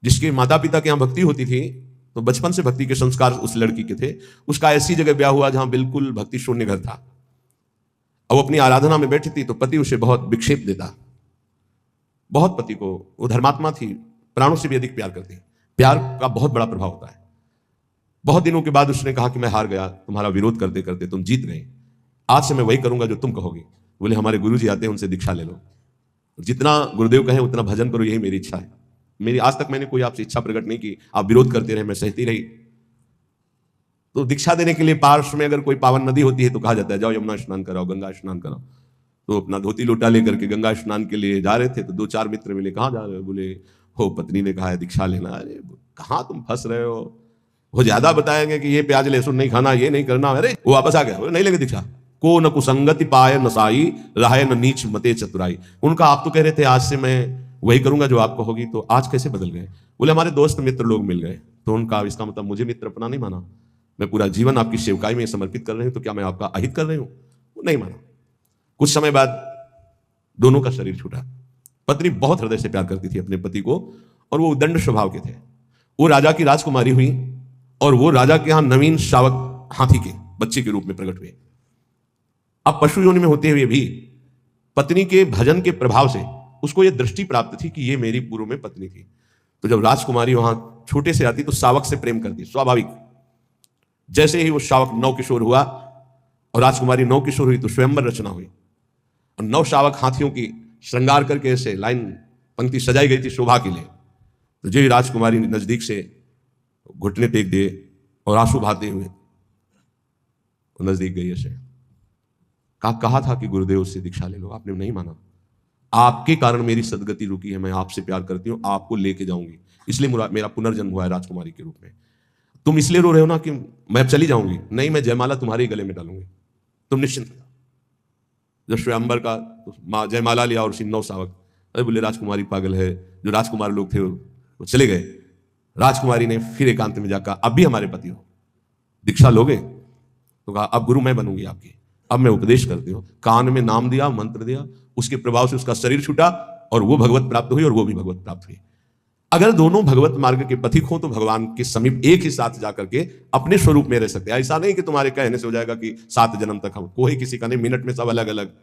जिसके माता पिता के यहाँ भक्ति होती थी, तो बचपन से भक्ति के संस्कार उस लड़की के थे। उसका ऐसी जगह ब्याह हुआ जहां बिल्कुल भक्ति शून्य घर था। अब वो अपनी आराधना में बैठी थी तो पति उसे बहुत विक्षेप देता, बहुत पति को, वो धर्मात्मा थी, प्राणों से भी अधिक प्यार करती। प्यार का बहुत बड़ा प्रभाव होता है। बहुत दिनों के बाद उसने कहा कि मैं हार गया, तुम्हारा विरोध करते करते तुम जीत गए, आज से मैं वही करूंगा जो तुम कहोगे। बोले हमारे गुरुजी आते हैं, उनसे दीक्षा ले लो, जितना गुरुदेव कहें उतना भजन करो, यही मेरी इच्छा है। मेरी आज तक मैंने कोई आपसे इच्छा प्रकट नहीं की, आप विरोध करते रहे, मैं सहती रही। तो दीक्षा देने के लिए पार्श्व में अगर कोई पावन नदी होती है तो कहा जाता है जाओ यमुना स्नान कराओ, गंगा स्नान कराओ। तो अपना धोती लोटा लेकर के गंगा स्नान के लिए जा रहे थे तो 2-4 मित्र मिले, कहाँ जा रहे हो? बोले हो पत्नी ने कहा है दीक्षा लेना। अरे कहाँ तुम फंस रहे हो, वो ज्यादा बताएंगे कि ये प्याज लहसुन नहीं खाना, ये नहीं करना। अरे वो वापस आ गया, नहीं लेंगे दीक्षा। को न कुसंगति पाए न साई, राहे न नीच मते चतुराई। उनका आप तो कह रहे थे आज से मैं वही करूंगा जो आपको होगी, तो आज कैसे बदल गए? बोले हमारे दोस्त मित्र लोग मिल गए। तो उनका इसका मतलब मुझे मित्र अपना नहीं माना, मैं पूरा जीवन आपकी सेवकाई में समर्पित कर रही हूं, तो क्या मैं आपका अहित कर रही हूं? वो नहीं माना। कुछ समय बाद दोनों का शरीर छूटा। पत्नी बहुत हृदय से प्यार करती थी अपने पति को और वो उदंड स्वभाव के थे। वो राजा की राजकुमारी हुई और वो राजा के यहां नवीन शावक हाथी के बच्चे के रूप में प्रकट हुए। अब पशु योनि में होते हुए भी पत्नी के भजन के प्रभाव से उसको यह दृष्टि प्राप्त थी कि ये मेरी पूर्व में पत्नी थी। तो जब राजकुमारी वहां छोटे से आती तो शावक से प्रेम करती, स्वाभाविक। जैसे ही वो शावक नव किशोर हुआ और राजकुमारी नव किशोर हुई तो स्वयंवर रचना हुई और नव शावक हाथियों की श्रृंगार करके ऐसे लाइन पंक्ति सजाई गई थी शोभा के लिए। तो जो राजकुमारी नजदीक से घुटने टेक दिए और आंसू बहाते हुए नजदीक गई, ऐसे कहा था कि गुरुदेव से दीक्षा ले लो, आपने नहीं माना। आपके कारण मेरी सदगति रुकी है, मैं आपसे प्यार करती हूं, आपको लेके जाऊंगी, इसलिए मेरा पुनर्जन्म हुआ है राजकुमारी के रूप में। तुम इसलिए रो रहे हो ना कि मैं अब चली जाऊंगी? नहीं, मैं जयमाला तुम्हारे गले में डालूंगी, तुम निश्चिंत रहो। जब स्वयंवर का तो जयमाला लिया और उसी नौ शावक, अरे बोले राजकुमारी पागल है। जो राजकुमार लोग थे वो चले गए। राजकुमारी ने फिर एकांत में जाकर अब भी हमारे पति हो, दीक्षा लोगे? तो कहा अब गुरु मैं बनूंगी आपकी, अब मैं उपदेश करती हूँ। कान में नाम दिया, मंत्र दिया, उसके प्रभाव से उसका शरीर छूटा और वो भगवत प्राप्त हुई और वो भी भगवत प्राप्त हुई। अगर दोनों भगवत मार्ग के पथिक हो तो भगवान के समीप एक ही साथ जाकर के अपने स्वरूप में रह सकते हैं। ऐसा नहीं कि तुम्हारे कहने से हो जाएगा कि 7 जन्म तक हम, कोई किसी का नहीं, मिनट में सब अलग अलग